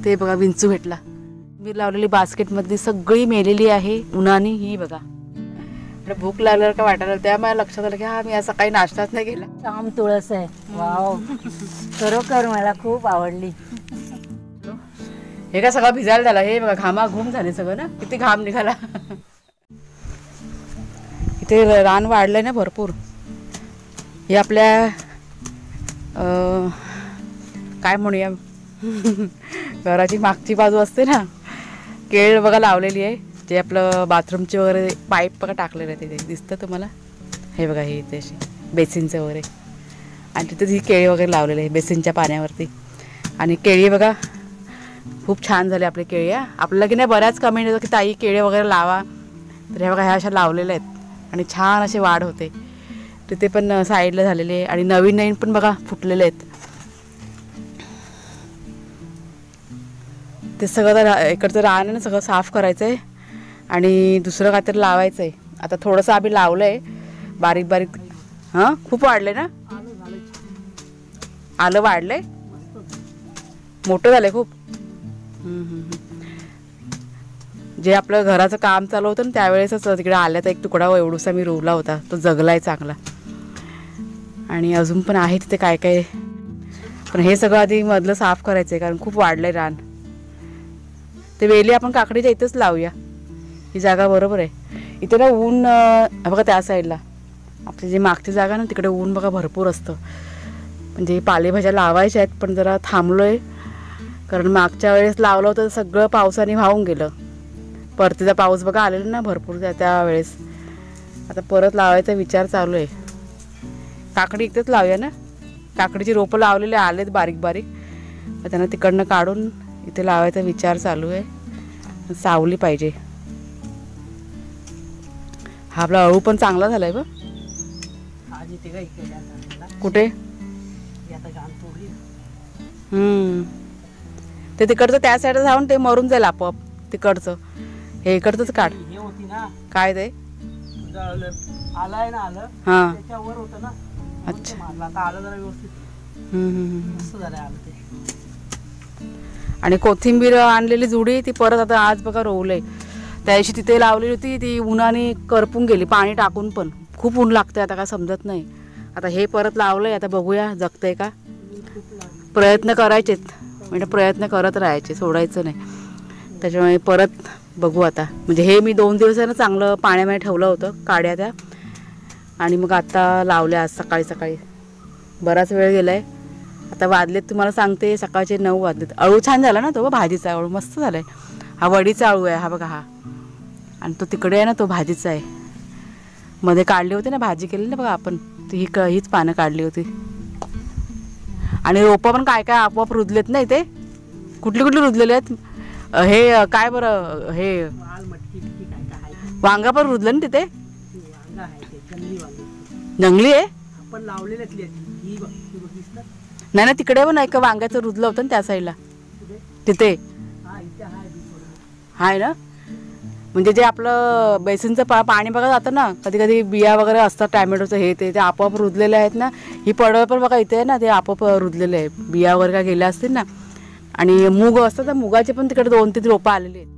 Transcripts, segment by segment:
ते बघा विंचू भेटला। मी लावलेली बास्केटमधली सगळी मेलेली आहे उन्हाने। ही बघा भूक लागल्यावर का वाटायला त्या मला लक्षात आलं की हा मी सकाळी नाश्ताच नाही केला। जाम तुळस आहे, वाव खरोखर मला खूप आवडली। हे का सगळं भिजायला झालं, हे बघा घामाघूम झाले सगळं ना, किती घाम निघाला। इथे रान वाढलंय ना भरपूर। हे आपल्या काय म्हणूया घराची मागची बाजू असते ना, केळ बघा लावलेली आहे। जे आपलं बाथरूमचे वगैरे पाईप बघा टाकलेलं आहे तिथे दिसतं तुम्हाला, हे बघा हे इथे असे बेसिनचे वगैरे, आणि तिथे ही केळी वगैरे लावलेली आहे बेसिनच्या पाण्यावरती। आणि केळी बघा खूप छान झाले आपले केळी। आपल्याला की नाही बऱ्याच कमेंट येतो की ताई केळी वगैरे लावा, तर हे बघा ह्या अशा लावलेल्या आहेत आणि छान असे वाढ होते। तिथे पण साईडला झालेले आहे आणि नवीन नवीन पण बघा फुटलेले आहेत। ते सगळं इकडचं रान आहे ना सगळं साफ करायचं आहे आणि दुसरं काहीतरी लावायचं आहे। आता थोडंसं आम्ही लावलं आहे बारीक बारीक। हां खूप वाढले ना, आलं वाढलंय, मोठं झालंय खूप। जे आपलं घराचं काम चालू होतं ना त्यावेळेसच तिकडे आल्याचा एक तुकडा एवढूसा मी रोवला होता, तो जगलाय चांगला। आणि अजून पण आहे तिथे काय काय, पण हे सगळं आधी मधलं साफ करायचं आहे कारण खूप वाढलंय रान। ते वेली आपण काकडीच्या इथेच लावूया, ही जागा बरोबर आहे। इथे ना ऊन बघा त्या साईडला आपली जी मागची जागा ना तिकडे ऊन बघा भरपूर असतं। म्हणजे पालेभाज्या लावायच्या आहेत पण जरा थांबलोय कारण मागच्या वेळेस लावलं होतं सगळं पावसाने वाहून गेलं। परतीचा पाऊस बघा आलेला ना भरपूर त्यावेळेस। आता परत लावायचा विचार चालू आहे। काकडी इथेच लावूया ना, काकडीची रोपं लावलेली आलेत बारीक बारीक, मग त्यांना तिकडनं काढून इथे लावायचा विचार चालू आहे। सावली पाहिजे। हा आपला अळू पण चांगला झालाय बघ। कुठे ते तिकडचं त्या साईडला जाऊन ते मरून जाईल आपोआप तिकडचं, हे इकडचंच काढ। काय ते आलाय ना, आलं हां त्याच्यावर होतं ना, अच्छा आता आलं जरा व्यवस्थित मस्त झालंय आलं ते। आणि कोथिंबीर आणलेली जुडी ती परत आता आज बघा रोवलंय। त्या दिवशी तिथे लावलेली होती ती उन्हाने करपून गेली, पाणी टाकून पण खूप ऊन लागते आता काय समजत नाही। आता हे परत लावलंय, आता बघूया जगतंय का। प्रयत्न करायचेत म्हणजे प्रयत्न करत राहायचे, सोडायचं नाही। त्याच्यामुळे परत बघू आता, म्हणजे हे मी 2 दिवसानं चांगलं पाण्यामध्ये ठेवलं होतं काड्या त्या, आणि मग आता लावल्या आज सकाळी सकाळी। बराच वेळ गेलाय, आता वाजलेत तुम्हाला सांगते सकाळचे 9 वाजलेत। अळू छान झाला ना तो, भाजीचा अळू मस्त झालाय। हा वडीचा अळू आहे हा बघा हा, आणि तो तिकडे आहे ना तो भाजीचा आहे। मध्ये काढली होती ना भाजी केली ना बघा आपण, ती हीच पानं काढली होती। आणि रोपं पण काय काय आपोआप रुजलेत ना इथे, कुठली कुठली रुजलेले आहेत। हे काय बरं, हे वांगा पण रुजलं ना तिथे, जंगली आहे नाही ना, तिकडे पण एक वांग्याचं रुजलं होतं ना त्या साईडला तिथे हाय ना। म्हणजे जे आपलं बेसिनचं पाणी बघा जातं ना, कधी कधी बिया वगैरे असतात टॅमॅटोचं, हे ते आपोआप रुजलेले आहेत ना। ही पडवळ पण बघा इथे आहे ना, ते आपोआप रुजलेले आहे, बिया वगैरे काय गेल्या असतील ना। आणि मूग असतात ना, मुगाचे पण तिकडे 2-3 रोपं आलेली आहेत।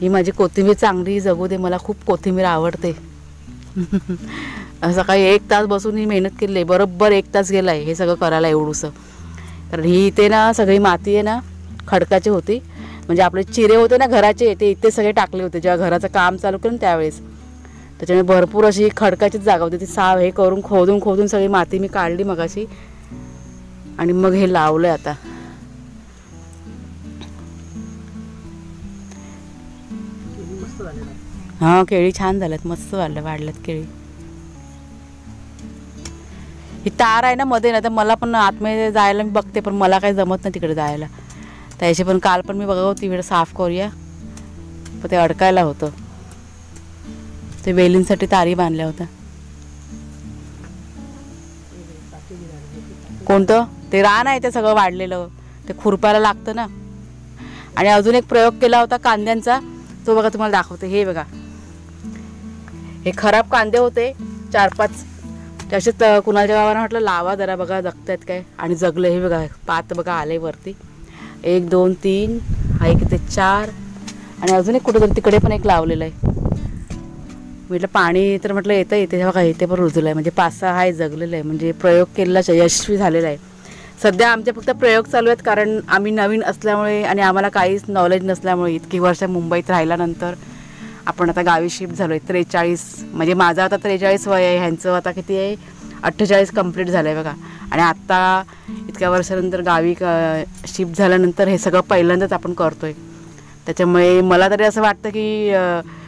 ही माझी कोथिंबीर चांगली जगू दे, मला खूप कोथिंबीर आवडते। सकाळी 1 तास बसून ही मेहनत केली आहे, बरोबर 1 तास गेला आहे हे सगळं करायला एवढूसं। कारण ही इथे ना सगळी माती आहे ना खडकाची होती, म्हणजे आपले चिरे होते ना घराचे ते इथे सगळे टाकले होते जेव्हा घराचं काम चालू केलं त्यावेळेस। त्याच्यामुळे भरपूर अशी खडकाचीच जागा होती, ती साफ हे करून खोदून खोदून सगळी माती मी काढली मगाशी, आणि मग हे लावलं आता। हां केळी छान झाल्यात, मस्त वाढल्यात केळी। ही तार आहे ना मध्ये, ना तर मला पण आतमध्ये जायला मी बघते पण मला काही जमत नाही तिकडे जायला। त्याशी पण काल पण मी बघा होती वेळ साफ करूया, पण ते अडकायला होतं, ते वेलींसाठी तारी बांधल्या होत्या। कोणतं ते रान आहे ते सगळं वाढलेलं, ते खुरपायला लागतं ना। आणि अजून एक प्रयोग केला होता कांद्यांचा, तो बघा तुम्हाला दाखवते। हे बघा हे खराब कांदे होते 4-5, तसेच कुणाच्या गावानं म्हटलं लावा जरा बघा जगतायत काय, आणि जगले. हे बघा पात बघा आले वरती, 1 2 3 हा एक ते 4, आणि अजून एक कुठं तिकडे पण एक लावलेलं आहे. म्हटलं पाणी तर म्हटलं येतं येते बघा, इथे पण रुजलं आहे. म्हणजे 5-6 आहे जगलेलं आहे. म्हणजे प्रयोग केलेला यशस्वी झालेला आहे. सध्या आमचे फक्त प्रयोग चालू आहेत, कारण आम्ही नवीन असल्यामुळे आणि आम्हाला काहीच नॉलेज नसल्यामुळे इतकी वर्ष मुंबईत राहिल्यानंतर आपण आता गावी शिफ्ट झालो आहे. 43 म्हणजे माझं आता 43 वय आहे, ह्यांचं आता किती आहे 48 कंप्लीट झालं आहे बघा. आणि आत्ता इतक्या वर्षानंतर गावी शिफ्ट झाल्यानंतर हे सगळं पहिल्यांदाच आपण करतो आहे. त्याच्यामुळे मला तरी असं वाटतं की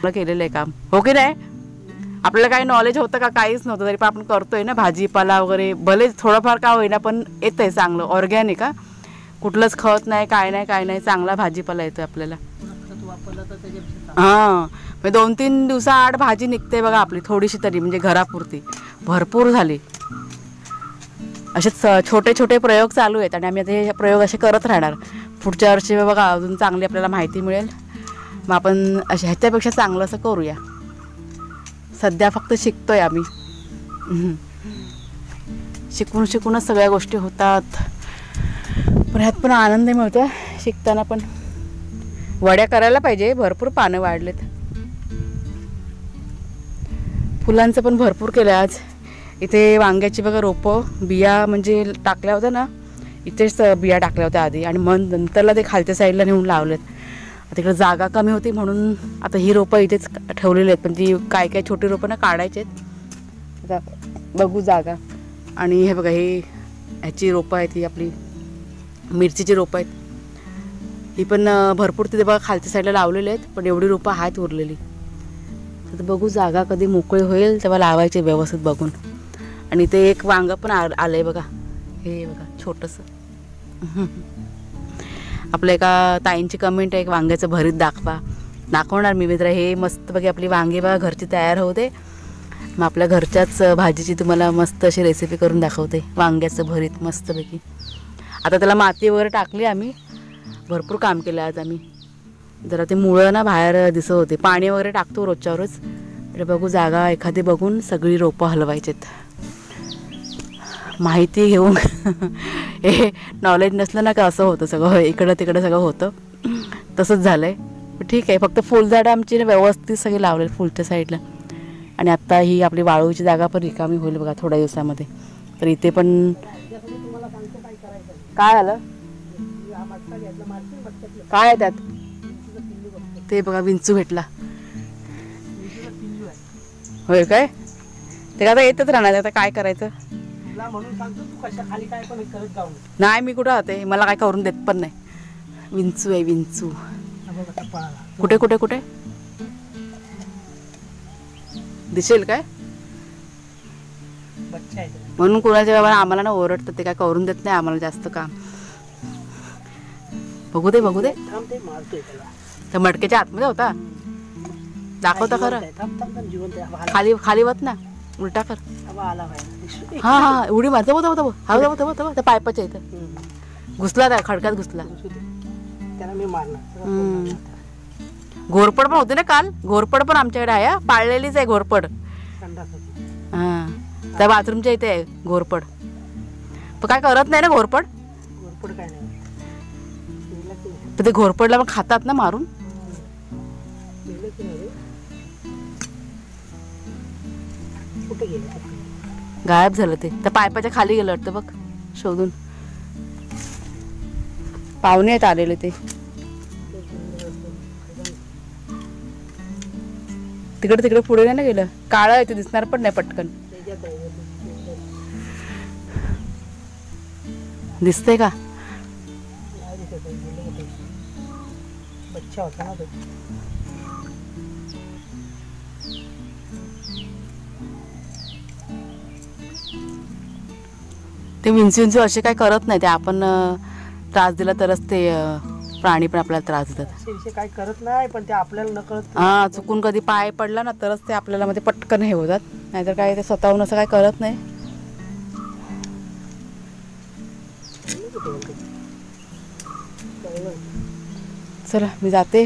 केलेलं आहे काम, हो की नाही. आपल्याला काही नॉलेज होतं का, काहीच नव्हतं, तरी पण आपण करतोय ना भाजीपाला वगैरे. भले थोडंफार का होईना पण येतं आहे चांगलं ऑर्गॅनिक. कुठलंच खत नाही काय नाही काय नाही, चांगला भाजीपाला येतो आपल्याला. हां म्हणजे 2-3 दिवसाआड भाजी निघते बघा आपली थोडीशी तरी, म्हणजे घरापुरती भरपूर झाली. असे छोटे छोटे प्रयोग चालू आहेत आणि आम्ही आता हे प्रयोग असे करत राहणार. पुढच्या वर्षी बघा अजून चांगली आपल्याला माहिती मिळेल, मग आपण अशा ह्याच्यापेक्षा चांगलं असं करूया. सध्या फक्त शिकतोय आम्ही, शिकून शिकूनच सगळ्या गोष्टी होतात. पण ह्यात पण आनंद मिळतो शिकताना. पण वड्या करायला पाहिजे, भरपूर पानं वाढलेत. फुलांचं पण भरपूर केलं आज. इथे वांग्याची बघा रोपं बिया म्हणजे टाकल्या होत्या ना, इथेच बिया टाकल्या होत्या आधी, आणि मग नंतरला ते खालच्या साईडला नेऊन लावलेत. तिकडे जागा कमी होती म्हणून आता ही रोपं इथेच ठेवलेली आहेत. पण ती काय काय छोटी रोपं ना काढायची आहेत. आता बघू जागा. आणि हे बघा हे ह्याची रोपं आहेत, ही आपली मिरचीची रोपं आहेत. ही पण भरपूर तिथे बघा खालच्या साईडला लावलेली आहेत, पण एवढी रोपं आहेत उरलेली. तर बघू जागा कधी मोकळी होईल तेव्हा लावायचे व्यवस्थित बघून. आणि ते एक वांगं पण आलं आहे बघा, हे बघा छोटंसं. आपल्या एका ताईंची कमेंट आहे, एक वांग्याचं भरीत दाखवणार मी मित्र. हे मस्त बघा आपली वांगी बघा घरची तयार होते. मग आपल्या घरच्याच भाजीची तुम्हाला मस्त अशी रेसिपी करून दाखवते, वांग्याचं भरीत मस्तपैकी. आता त्याला माती वगैरे टाकली आम्ही, भरपूर काम केलं आज आम्ही. जरा ते मुळं ना बाहेर दिसत होते, पाणी वगैरे टाकतो रोजच्या रोज. तर बघू जागा एखादी बघून सगळी रोपं हलवायचेत. माहिती घेऊन हे नॉलेज नसलं ना का असं होतं सगळं, इकडं तिकडं सगळं होतं. तसंच झालं आहे. ठीक आहे, फक्त फुलझाडं आमची व्यवस्थित सगळी लावलेली फुलच्या साईडला. आणि आत्ता ही आपली वाळूची जागा पण रिकामी होईल बघा थोड्या दिवसामध्ये. तर इथे पण काय आलं, काय आहे त्यात, ते बघा विंचू भेटला. होय काय, ते आता येतच राहणार, आता काय करायचं. नाही मी कुठं राहते, मला काय करून देत पण नाही. विंचू आहे विंचू. कुठे कुठे कुठे दिसेल काय, म्हणून कुणाच्या बाबा आम्हाला ना ओरडतं, ते काय करून देत नाही आम्हाला जास्त काम. बघू दे बघू दे, त्या मडक्याच्या आतमध्ये होता. दाखवता खरं, खाली खाली वत ना, उलटा कर. हा हा उडी मार, तब तब हा तब तब तब त्या पायपाच्या इथं घुसला, त्या खडक्यात घुसला. घोरपड पण होते ना काल, घोरपड पण आमच्याकडे आहे, पाळलेलीच आहे घोरपड. हा त्या बाथरूमच्या इथे आहे घोरपड. पण काय करत नाही ना घोरपड, पण ते घोरपडला पण खातात ना मारून. गायब झालं ते, त्या पायपाच्या खाली गेलं वाटतं बघ शोधून. पाहुणे आहेत आलेले ते, तिकडे तिकडे पुढे नाही ना गेलं. काळं आहे ते, दिसणार पण नाही पटकन. दिसते का, ते विंचू असे काय करत नाही. ते आपण त्रास दिला तरच ते प्राणी पण आपल्याला त्रास देतात. काय करत नाही, पण ते आपल्याला नकळत. हा चुकून कधी पाय पडला ना तरच ते आपल्याला मध्ये पटकन हे होतात, नाहीतर काय ते स्वतःहून असं काय करत नाही. चला मी जाते,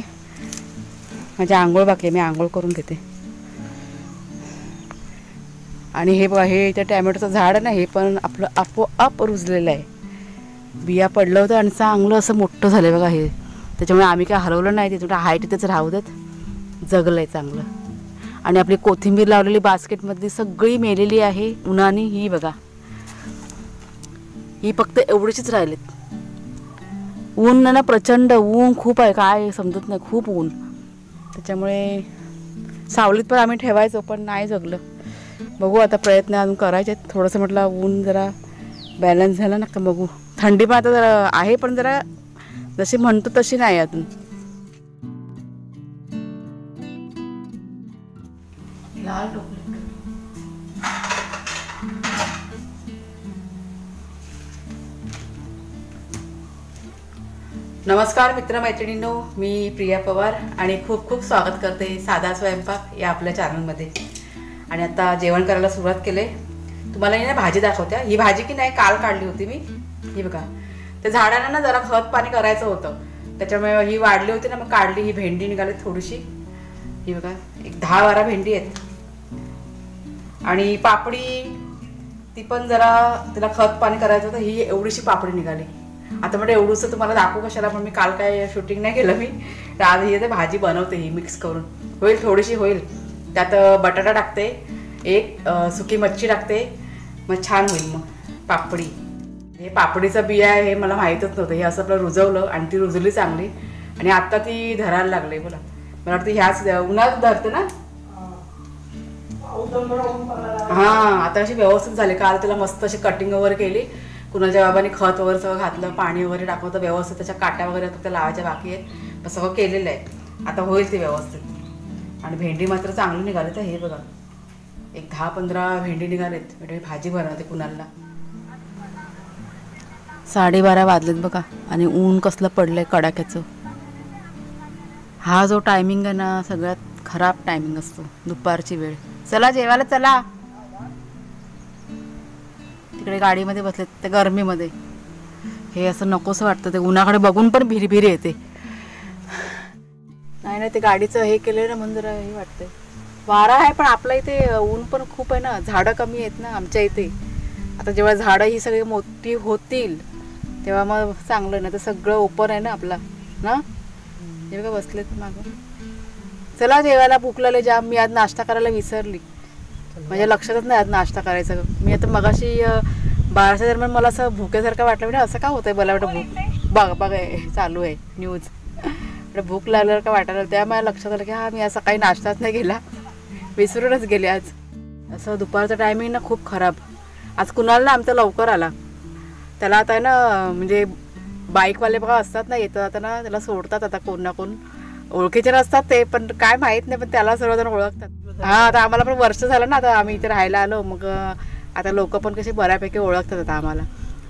माझी आंघोळ बाकी आहे, मी आंघोळ करून घेते. आणि हे बघा, हे त्या टॅमॅटोचं झाड आहे ना, हे पण आपलं आपोआप रुजलेलं आहे. बिया पडलं होतं आणि चांगलं असं मोठं झालं बघा हे. त्याच्यामुळे आम्ही काय हलवलं नाही, त्याच्यामुळे हाय तिथेच राहू देत, जगलं आहे चांगलं. आणि आपली कोथिंबीर लावलेली बास्केटमधली सगळी मेलेली आहे उन्हाने. ही बघा, ही फक्त एवढीशीच राहिलीत. ऊन ना प्रचंड ऊन खूप आहे, काय समजत नाही, खूप ऊन. त्याच्यामुळे सावलीत पण आम्ही ठेवायचो पण नाही जगलं. बघू आता प्रयत्न अजून करायचे. थोडंसं म्हटलं ऊन जरा बॅलन्स झालं ना का बघू. थंडी पण आता जरा आहे पण जरा जशी म्हणतो तशी नाही अजून. लाल टोपली. नमस्कार मित्रमैत्रिणींनो, मी प्रिया पवार आणि खूप खूप स्वागत करते साधा स्वयंपाक या आपल्या चॅनलमध्ये. आणि आता जेवण करायला सुरुवात केले. तुम्हाला ही ना भाजी दाखवत्या. ही भाजी की नाही काल काढली होती मी. ही बघा, त्या झाडांना ना जरा खत पाणी करायचं होतं, त्याच्यामुळे ही वाढली होती ना, मग काढली. ही भेंडी निघाली थोडीशी. ही बघा, एक 10-12 भेंडी आहेत. आणि पापडी ती पण जरा तिला खत पाणी करायचं होतं. ही एवढीशी पापडी निघाली. आता म्हणजे एवढंसं तुम्हाला दाखवू कशाला, पण मी काल काय शूटिंग नाही केलं मी. आज ही भाजी बनवते, ही मिक्स करून होईल, थोडीशी होईल. त्यात बटाटा टाकते, एक सुकी मच्छी टाकते, मग छान होईल. मग पापडी, हे पापडीचं बिया आहे हे मला माहीतच नव्हतं. हे असं आपलं रुजवलं आणि ती रुजली चांगली आणि आत्ता ती धरायला लागली. बोला, मला वाटतं ह्याच उन्हात धरते ना. हां, आता अशी व्यवस्थित झाली. काल तिला मस्त अशी कटिंग वगैरे केली. कुणाच्या बाबांनी खत वगैरे सगळं घातलं, पाणी वगैरे टाकलं व्यवस्थित. त्याच्या काट्या वगैरे फक्त लावायच्या बाकी आहेत, पण सगळं केलेलं आहे. आता होईल ते व्यवस्थित. आणि भेंडी मात्र चांगली निघाली. तर हे बघा, एक 10-15 भेंडी निघालेत. म्हणजे भाजी बनवते कुणाला. 12:30 वाजलेत बघा आणि ऊन कसलं पडलंय कडाक्याचं. हा जो टायमिंग आहे ना, सगळ्यात खराब टायमिंग असतो, दुपारची वेळ. चला जेवायला चला. तिकडे गाडीमध्ये बसलेत त्या गरमीमध्ये. हे असं नकोसं वाटतं, ते उन्हाकडे बघून पण भिरी येते. नाही ते गाडीचं हे केलं ना म्हणून जरा हे वाटतंय. वारा आहे पण आपल्या इथे ऊन पण खूप आहे ना, झाडं कमी आहेत ना आमच्या इथे. आता जेव्हा झाडं ही सगळी मोठी होतील तेव्हा मग चांगलं. नाही तर सगळं ओपन आहे ना आपला ना. हे बघा बसलेत मागं. चला जेवायला, भूक लागली जाम. मी आज नाश्ता करायला विसरली, माझ्या लक्षातच नाही आज नाश्ता करायचं. मी आता मगाशी 12च्या दरम्यान मला असं भुकेसारखं वाटलं. म्हणजे असं का होतंय, मला वाटतं भूक बघ चालू आहे न्यूज. भूक लागल्यावर का वाटायला, त्या माझ्या लक्षात आलं की हा मी आज सकाळी नाश्ताच नाही केला, विसरूनच गेले आज. असं दुपारचं टायमिंग ना खूप खराब. आज कुणाल ना आमचा लवकर आला. त्याला आता आहे ना, म्हणजे बाईकवाले बघा असतात ना, येतात आता ना, त्याला सोडतात आता कोण ना कोण. ओळखीचे नसतात ते, पण काय माहीत नाही, पण त्याला सर्वजण ओळखतात. हां, आता आम्हाला पण वर्ष झालं ना आता आम्ही इथे राहायला आलो. मग आता लोक पण कसे बऱ्यापैकी ओळखतात आता आम्हाला.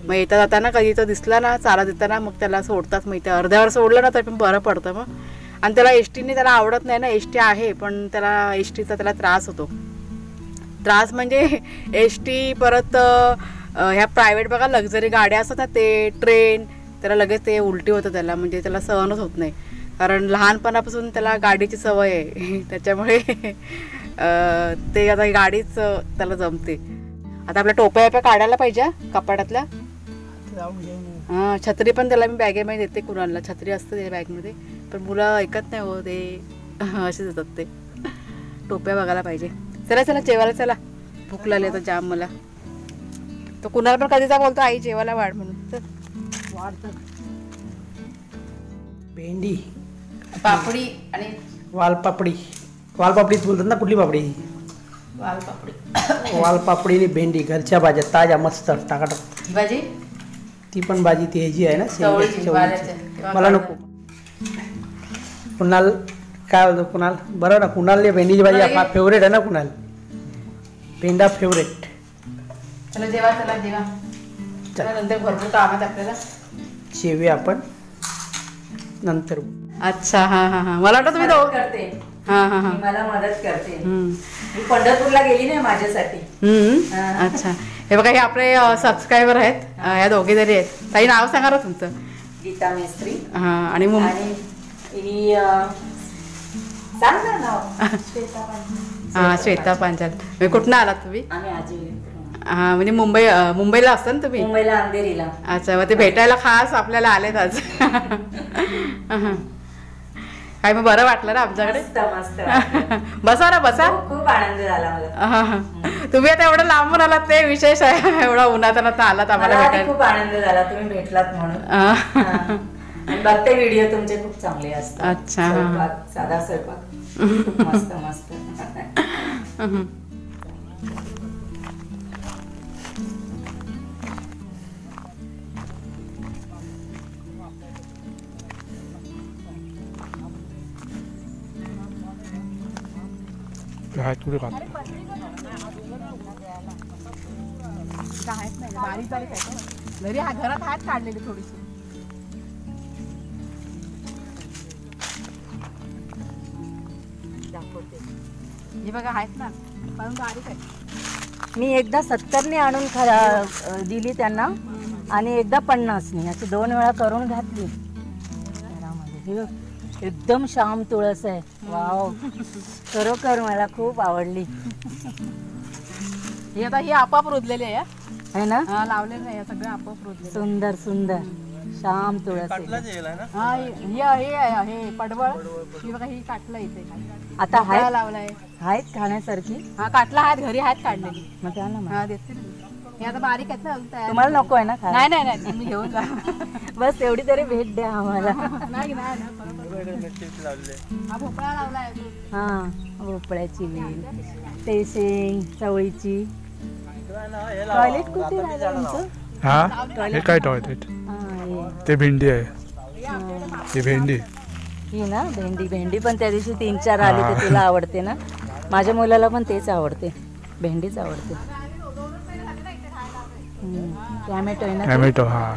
मग येतात आता ना, कधी तो दिसला ना चालत येताना मग त्याला सोडतात. मग इथे अर्ध्यावर सोडलं ना तर पण बरं पडतं मग. आणि त्याला एस टीने त्याला आवडत नाही ना. एस टी आहे पण त्याला एस टीचा त्याला त्रास होतो. त्रास म्हणजे एस टी, परत ह्या प्रायव्हेट बघा लक्झरी गाड्या असतात ना, ते ट्रेन, त्याला लगेच ते उलटी होतं त्याला. म्हणजे त्याला सहनच होत नाही, कारण लहानपणापासून त्याला गाडीची सवय आहे. त्याच्यामुळे ते आता गाडीच त्याला जमते. आता आपल्या टोप्या काढायला पाहिजे कपाटातल्या. हां, छत्री पण त्याला मी बॅगेमध्ये देते कुणाला. छत्री असते त्या बॅगमध्ये, पण मुलं ऐकत नाही हो, ते असेच येतात ते. टोप्या बघायला पाहिजे. चला चला जेवायला चला, भूक लागली आता जाम मला. तो कुणाला पण कधीचा बोलतो आई जेवायला वाढ म्हणून. वाढतात भेंडी, पापडी आणि वालपापडी. वालपापडीच बोलतात ना, कुठली पापडी? वालपापडी. वालपापडी आणि भेंडी घरच्या भाज्या ताज्या मस्त टाकाटाक. भाजी ती पण भाजी ती ह्याची आहे ना, चवळीची. मला नको. कुणाल काय बोलतो, कुणाल बरं ना, कुणाल भेंडीची भाजी फेवरेट आहे ना, कुणाल भेंडा फेवरेट. चला जेवा, चला जेवा. नंतर भरपूर कामात आपल्याला. जेवूया आपण नंतर. अच्छा, हां हां हां, मला वाटतं तुम्ही दोघं करते. हां हां हां, मला मदत करते. मी पंढरपूरला गेली नाही माझ्यासाठी. अच्छा. हे बघा, हे आपले सबस्क्रायबर आहेत, ह्या दोघे जरी आहेत. ताई नाव सांगा ना तुमचं? गीता मेस्त्री. हां, आणि ही सांग ना नाव. श्वेता पाटील. हा श्वेता पांचाल. म्हणजे कुठनं आलात तुम्ही? आम्ही आजी हा म्हणजे मुंबईला असता ना तुम्ही? मुंबईला अंधेरीला. अच्छा, मग ते भेटायला खास आपल्याला आलेत आज. काय मग बरं वाटलं ना आमच्याकडे? मस्त मस्त. बसा ना बसा. खूप आनंद झाला मला. तुम्ही आता एवढं लांबून आलात ते विशेष आहे. एवढा उन्हातानात आलात आम्हाला मला आधी भेटायला. खूप आनंद झाला तुम्ही भेटलात म्हणून. हा. आणि बघते व्हिडिओ तुमचे खूप चांगले असतात. अच्छा, हा. स्वयंपाक, साधा स्वयंपाक खूप मस्त मस्त. घरी घरात हात काढलेली थोडीशी. हे बघा आहेत ना, पण बारीक आहे. मी एकदा 70 आणून दिली त्यांना आणि एकदा 50 अशी 2 वेळा करून घातली घरामध्ये. हे बघ, एकदम श्याम तुळस आहे. वाव, खरोखर मला खूप आवडली. ही आता ही आपोआप रुजलेली आहे है ना? हा, लावलेलं नाही सगळं आपोआप रुजलेलं. सुंदर सुंदर श्याम तुळस आहे. हा, हे पडवळ. ही बघा ही काटला इथे. आता हाय लावलाय. आहेत खाण्यासारखी. हा, काटला आहेत घरी आहेत काढलेली. मग त्या ना मग. हा, देते ना. हे आता बारीक आहेत ना अजून तयार. तुम्हाला नको आहे ना खायला? नाही नाही नाही, तुम्ही घेऊन जा. बस एवढी तरी भेट द्या आम्हाला. नाही नाही, हा भोपळा लावलाय अजून. हा, भोपळ्याची वेल, टेसिंग, चवळीची. टॉयलेट कुठे राहिलं तुमचं? हा, हे काय टॉयलेट? ते भेंडी आहे. ही भेंडी. ही ना भेंडी पण त्या दिवशी 3-4 आली तर तुला आवडते ना? माझ्या मुलाला पण तेच आवडते, भेंडीच आवडते. टॅमॅटो आहे ना? टॅमॅटो. हा,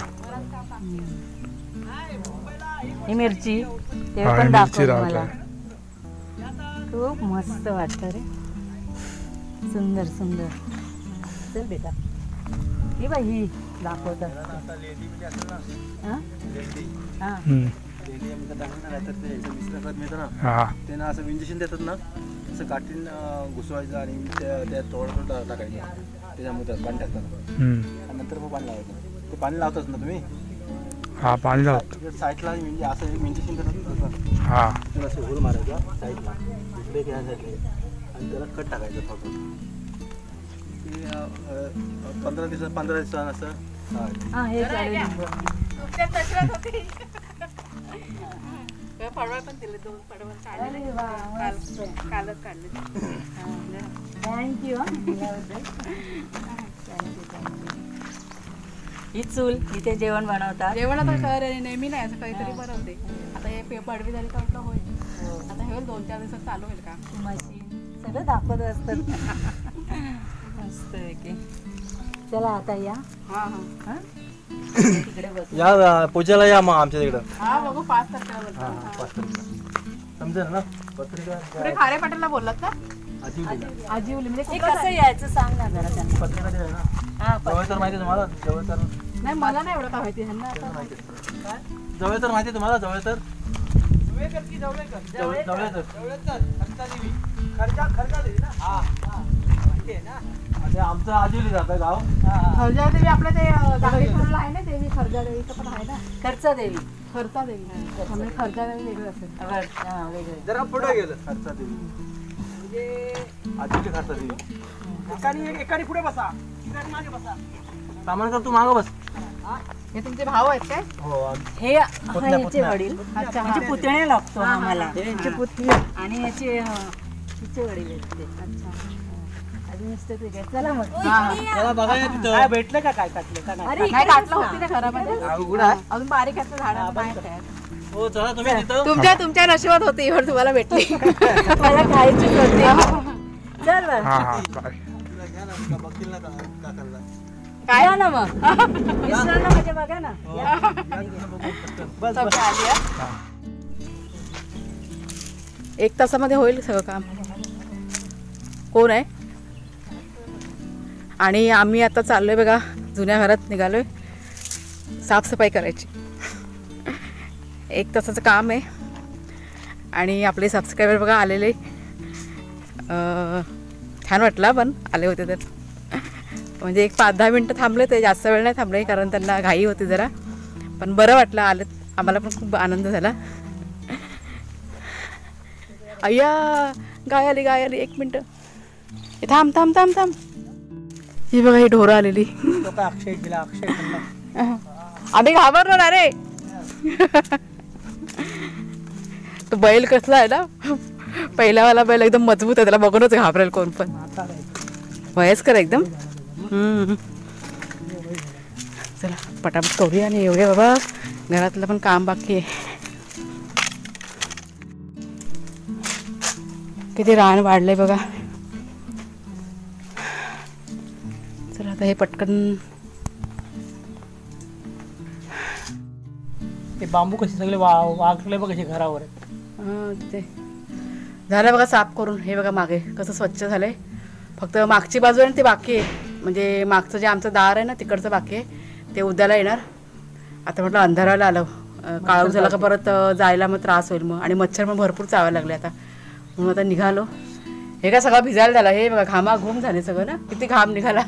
ही मिरची ते हा, पण मिरची दाखव मला. लावते. खूप मस्त वाटतं रे, सुंदर सुंदर. चल बेटा, ही बाई ही दाखवतात. हा हा, ते ना असं इंजेक्शन देतात ना, असं काठीन घुसवायचं आणि त्या थोडं टाकायचं त्याच्यामध्ये पाणी टाकतात आणि नंतर मग पाणी लावायचं. ते पाणी लावतात ना तुम्ही? हा, पाणी लावतो. साईडला म्हणजे असं इंजेक्शन देतात. हा, त्याला असं होल मारायचा साईडला, इकडे घ्या साईडला आणि त्याला कट टाकायचं थोडं. ते 15 दिवसानं असं. हा, हे कडुलिंब. पडवळ पण दिले, 2 पडवळ काढले. अरे वा, मस्त. कालच काढले. थँक्यू. ही चूल, इथे जेवण बनवतात. जेवण आता नेहमी नाही, असं काहीतरी बनवते. आता हे पडवी झाली तर म्हटलं होईल. आता हे 2-4 दिवसात चालू होईल का? मशीन सगळं दाखवत असतात. मस्त आहे की. चला आता या. हा हा तिकडे बस. या पूजेला या मग आमच्या तिकडं. हा, बघू 5 तारखेला बोलतो. 5 तारखेला समजेल ना? पत्रिका पुढे खारे पाटीलला बोललात ना? आजीवली म्हणजे हे कसं यायचं सांग ना जरा त्यांना. पत्रिका दे ना. हा, जवळतर माहिती आहे तुम्हाला? जवळतर नाही, मला नाही एवढं काय माहिती. ह्यांना आता जवळतर माहिती आहे तुम्हाला? जवळतर आमचं आजीवली जातं गाव. खरजा देवी आपल्या ते गाडीपूरला आहे ना देवी. खरजा देवीचं पण आहे ना. खर्चा देवी. खरचा देवी. म्हणजे खरजा देवी वेगळं असेल. हा, वेगळे. जरा पुढे गेलं. खर्चा देवी म्हणजे आजीवली खर्चा देवी. एकाने पुढे बसा, मागे बसा. सामान कर, तू मागं बस. हे तुमचे भाऊ आहेत काय? हो. हे याचे वडील. अच्छा, म्हणजे पुतणे लागतो हा, आम्हाला. यांचे पुतणे. आणि याचे तिचे वडील आहेत ते. अच्छा, अजून नुसतं ते काय. चला मग. त्याला बघायला तिथं काय भेटलं का? काय काटलं का? अरे नाही काटलं होती ना घरामध्ये. उघडा आहे. अजून बारीक आहेत झाड नाही आहेत. हो, चला तुम्ही तिथं. तुमच्या नशिबात होती एवढं तुम्हाला भेटली. मला खायचीच होती. चल बरं. हा, हा, बाय. बघतील ना का खाल्ला. काय ना मग मिस्टरांना माझ्या बघा ना. सगळं आली आहे. 1 तासामध्ये होईल सगळं काम. कोण आहे? आणि आम्ही आता चाललोय बघा, जुन्या घरात निघालोय साफसफाई करायची. 1 तासाचं काम आहे. आणि आपले सबस्क्रायबर बघा आलेले छान वाटला पण आले होते तर म्हणजे एक 5-10 मिनटं थांबले ते, जास्त वेळ नाही थांबले कारण त्यांना घाई होती जरा, पण बरं वाटलं आले. आम्हाला पण खूप आनंद झाला. अय्या गाय आली 1 मिनटं. हे थांब थांब थांब थांब. ही बघा ही ढोरं आलेली. तो काय अक्षय गेला, अक्षय खन्ना. आम्ही घाबरलो ना रे. तो बैल कसला आहे ना, पहिल्यावाला बैल एकदम मजबूत आहे, त्याला बघूनच घाबरेल कोण पण. वयस्कर एकदम. चला पटापट करूया आणि एवढे बाबा घरातलं पण काम बाकी आहे. किती रान वाढलंय बघा. चला आता हे पटकन. ते बांबू कसे सगळे वागले बघ कसे घरावर. ते झालं बघा साफ करून. हे बघा मागे कसं स्वच्छ झालंय. फक्त मागची बाजू आहे ना ते बाकी आहे, म्हणजे मागचं जे आमचं दार आहे ना तिकडचं बाकी आहे, ते उद्याला येणार. आता म्हटलं अंधाराला आलं, काळोख झाला का परत जायला मग त्रास होईल मग, आणि मच्छर पण भरपूर चावायला लागले आता, म्हणून आता निघालो. हे काय सगळं भिजायला झालं. हे बघा घामाघूम झाले सगळं ना, किती घाम निघाला.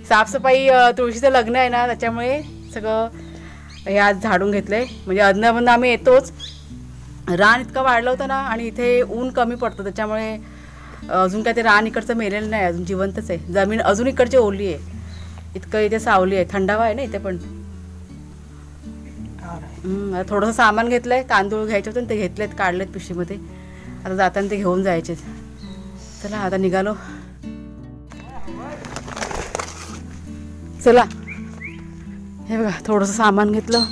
साफसफाई तुळशीचं लग्न आहे ना त्याच्यामुळे सगळं हे आज झाडून घेतलंय. म्हणजे अधनं आम्ही येतोच, रान इतकं वाढलं होतं ना, आणि इथे ऊन कमी पडतं त्याच्यामुळे अजून काय ते रान इकडचं मेलेलं नाही, अजून जिवंतच आहे. जमीन अजून इकडची ओली आहे, इतकं इथे सावली आहे, थंडावा आहे ना इथे पण. थोडंसं सामान घेतलंय, तांदूळ घ्यायचे होते ते घेतलेत, काढलेत पिशवीमध्ये. आता जाताना ते घेऊन जायचे. चला आता निघालो. चला हे बघा थोडंसं सामान घेतलं,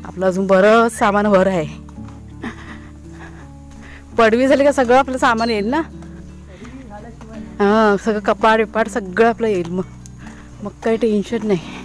आपलं अजून बरंच सामान वर आहे. पडवी झाली का सगळं आपलं सामान येईल ना. हां सगळं कपाट विपाट सगळं आपलं येईल, मग काही टेन्शन नाही.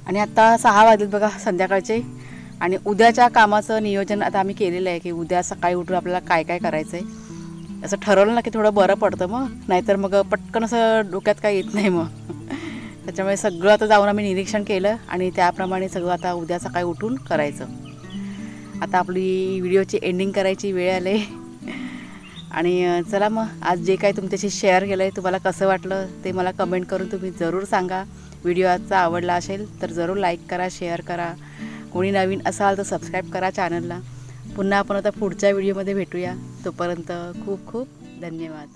आणि आता 6 वाजलेत बघा संध्याकाळचे. आणि उद्याच्या कामाचं नियोजन आता आम्ही केलेलं आहे की उद्या सकाळी उठून आपल्याला काय काय करायचं आहे असं ठरवलं ना की थोडं बरं पडतं. मग नाहीतर मग पटकन असं डोक्यात काही येत नाही मग. त्याच्यामुळे सगळं आता जाऊन आम्ही निरीक्षण केलं आणि त्याप्रमाणे सगळं आता उद्या सकाळी उठून करायचं. आता आपली व्हिडिओची एंडिंग करायची वेळ आली. आणि चला मग आज जे काही तुमच्याशी शेअर केलं आहे तुम्हाला कसं वाटलं ते मला कमेंट करून तुम्ही जरूर सांगा. व्हिडिओ आजचा आवडला असेल तर जरूर लाईक करा, शेअर करा. कोणी नवीन असाल तर सबस्क्राईब करा चॅनलला. पुन्हा आपण आता पुढच्या व्हिडिओमध्ये भेटूया. तोपर्यंत खूप खूप धन्यवाद.